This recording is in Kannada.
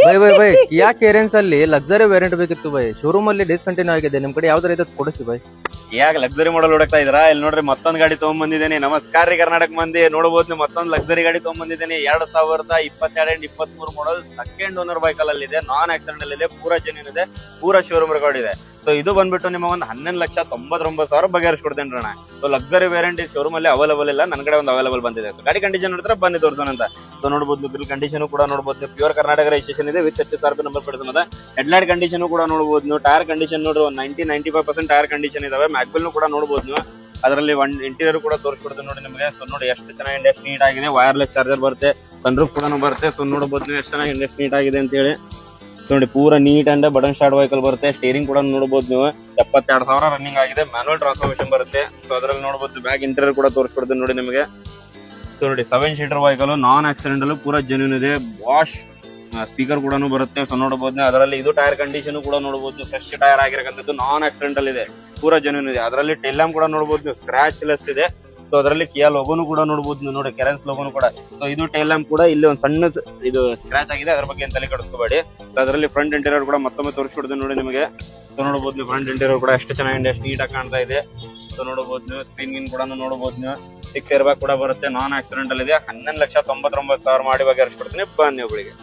ಬೈ ಬೈ ಬೈ ಕಿಯಾ ಕೇರೆನ್ಸ್ ಅಲ್ಲಿ ಲಕ್ಸರಿ ವೇರಿಯಂಟ್ ಬೇಕಿತ್ತು ಬೈ. ಶೋರೂಮ್ ಅಲ್ಲಿ ಡಿಸ್ಕಂಟಿನ್ಯೂ ಆಗಿದೆ. ನಿಮ್ ಕಡೆ ಯಾವ್ದಾರ ಇದೆ ಕೊಡಿಸಿ ಬೈ. ಯಾಕೆ ಲಕ್ಸರಿ ಮಾಡಲ್ ಹುಡುಕ್ತಾ ಇದ್ರಾ? ಇಲ್ಲಿ ನೋಡ್ರಿ ಮತ್ತೊಂದ್ ಗಾಡಿ ತಗೊಂಡ್ಬಂದಿದ್ದೇನೆ. ನಮಸ್ಕಾರ ರೀ ಕರ್ನಾಟಕ ಮಂದಿ, ನೋಡಬಹುದು ನೀವು ಮತ್ತೊಂದ್ ಲಕ್ಸರಿ ಗಾಡಿ ತಗೊಂಡ್ಬಂದಿದ್ದೇನೆ. 2022 23 ಮಾಡಲ್ ಸೆಕೆಂಡ್ ಓನರ್ ಬೈಕಲ್ ಅಲ್ಲಿ ಇದೆ, ನಾನ್ ಆಕ್ಸಿಡೆಂಟ್ ಅಲ್ಲಿ ಇದೆ, ಪೂರಾ ಜೆನ್ಯೂನ್ ಇದೆ, ಪೂರಾ ಶೋರೂಮ್ ರೆಕಾರ್ಡ್ ಇದೆ. ಸೊ ಇದು ಬಂದ್ಬಿಟ್ಟು ನಿಮ್ಮ ಒಂದು 11,99,000 ಬಗೆಹರಿಸ್ಕೊಡ್ತೇನೆ ಅಣ್ಣ. ಸೊ ಲಕ್ಸರಿ ವೇರಿಯಂಟ್ ಶೋರೂಮ್ ಅಲ್ಲಿ ಅವೈಲೇಬಲ್ ಇಲ್ಲ, ನನ್ನ ಕಡೆ ಒಂದು ಅವೈಲೇಬಲ್ ಬಂದಿದೆ. ಸೊ ಗಾಡಿ ಕಂಡೀಷನ್ ನೋಡಿದ್ರೆ ಬನ್ನಿ ತೋರಿಸೋಣ ಅಂತ. ಸೊ ನೋಡಬಹುದು ಬಿಲ್ ಕಂಡೀಷನ್ ಕೂಡ ನೋಡಬಹುದು, ಪ್ಯೂರ್ ಕರ್ನಾಟಕ ರಿಜಿಸ್ಟ್ರೇಷನ್ ಇದೆ ವಿತ್ HSRP ನಂಬರ್ ಕೊಡಿಸೋಣ. ಹೆಡ್ಲೈಟ್ ಕಂಡೀಷನ್ ಕೂಡ ನೋಡಬಹುದು ನೀವು. ಟೈರ್ ಕಂಡೀಷನ್ ನೋಡ್ರಿ ಒಂದು 90-95% ಟೈರ್ ಕಂಡೀಷನ್ ಇದಾವೆ. ಮ್ಯಾಗ್ಬಿಲ್ ಕೂಡ ನೋಡಬಹುದು ನೀವು. ಅದರಲ್ಲಿ ಒಂದು ಇಂಟೀರಿಯರ್ ಕೂಡ ತೋರಿಸ್ಕೊಡ್ತೀನಿ ನೋಡಿ ನಿಮಗೆ. ಸೊ ನೋಡಿ ಎಷ್ಟು ಚೆನ್ನಾಗಿದೆ, ಎಷ್ಟು ನೀಟ್ ಆಗಿದೆ. ವೈರ್ಲೆಸ್ ಚಾರ್ಜರ್ ಬರುತ್ತೆ, ಸನ್ರೂಫ್ ಕೂಡ ಬರುತ್ತೆ. ಸೊ ನೋಡಬಹುದು ನೀವು ಎಷ್ಟು ಚೆನ್ನಾಗಿ ಎಷ್ಟು ನೀಟ್ ಆಗಿದೆ ಅಂತ ಹೇಳಿ. ನೋಡಿ ಪೂರಾ neat and button start vehicle ಬರುತ್ತೆ. ಸ್ಟೇರಿಂಗ್ ಕೂಡ ನೋಡಬಹುದು ನೀವು. 72,000 ರನ್ನಿಂಗ್ ಆಗಿದೆ. ಮ್ಯಾನುವಲ್ ಟ್ರಾನ್ಸ್ಫಾರ್ಮೇಶನ್ ಬರುತ್ತೆ. ಸೊ ಅದರಲ್ಲಿ ನೋಡಬಹುದು ಬ್ಯಾಕ್ ಇಂಟೀರಿಯರ್ ಕೂಡ ತೋರಿಸ್ಕೊಡ್ತೀನಿ ನೋಡಿ ನಿಮಗೆ. ಸೊ ನೋಡಿ 7 ಸೀಟರ್ ವೆಹಿಕಲ್, ನಾನ್ ಆಕ್ಸಿಡೆಂಟಲ್, ಪೂರಾ ಜೆನ್ಯೂನ್ ಇದೆ. ವಾಶ್ ಸ್ಪೀಕರ್ ಕೂಡ ಬರುತ್ತೆ. ಸೊ ನೋಡಬಹುದು ಅದರಲ್ಲಿ ಇದು ಟೈರ್ ಕಂಡೀಷನ್ ಕೂಡ ನೋಡಬಹುದು. ಫ್ರೆಶ್ ಟೈರ್ ಆಗಿರಕಂತದ್ದು, ನಾನ್ ಆಕ್ಸಿಡೆಂಟಲ್ ಇದೆ, ಪೂರಾ ಜೆನ್ಯೂನ್ ಇದೆ. ಅದರಲ್ಲಿ ಟೈಲ್ ಲ್ಯಾಂಪ್ ಕೂಡ ನೋಡಬಹುದು ನೀವು, ಸ್ಕ್ರಾಚ್ ಲೆಸ್ ಇದೆ. ಸೊ ಅದರಲ್ಲಿ ಕಿಯಾ ಲೋಗೋನು ಕೂಡ ನೋಡಬಹುದು ನೀವು. ನೋಡಿ ಕೆರೆನ್ಸ್ ಲೋಗೋನು ಕೂಡ. ಸೊ ಇದು ಟೈಲ್ ಲ್ಯಾಂಪ್ ಕೂಡ ಇಲ್ಲಿ ಒಂದು ಸಣ್ಣ ಇದು ಸ್ಕ್ರಾಚ್ ಆಗಿದೆ, ಅದ್ರ ಬಗ್ಗೆ ತಲೆ ಕೆಡಿಸ್ಕೋಬೇಡಿ. ಸೊ ಅದರಲ್ಲಿ ಫ್ರಂಟ್ ಇಂಟೀರಿಯರ್ ಕೂಡ ಮತ್ತೊಮ್ಮೆ ತೋರಿಸ್ಕೊಡ್ತೀನಿ ನೋಡಿ ನಿಮಗೆ. ಸೊ ನೋಡಬಹುದು ನೀವು ಫ್ರಂಟ್ ಇಂಟೀರಿಯರ್ ಕೂಡ ಎಷ್ಟು ಚೆನ್ನಾಗಿದೆ, ಎಷ್ಟು ನೀಟ್ ಆಗಿ ಕಾಣ್ತಾ ಇದೆ. ಸೊ ನೋಡಬಹುದು ನೀವು ಸ್ಕ್ರೀನ್ ಗಿನ್ ಕೂಡ ನೋಡಬಹುದು ನೀವು. 6 ಏರ್ ಬ್ಯಾಗ್ ಕೂಡ ಬರುತ್ತೆ, ನಾನ್ ಆಕ್ಸಿಡೆಂಟಲ್ ಇದೆ. 11,99,000 ಮಾಡಿ ಬಗೆಹರಿಸ್ಕೊಡ್ತೀನಿ, ಬನ್ನಿ ಒಬ್ಬಳಿಗೆ.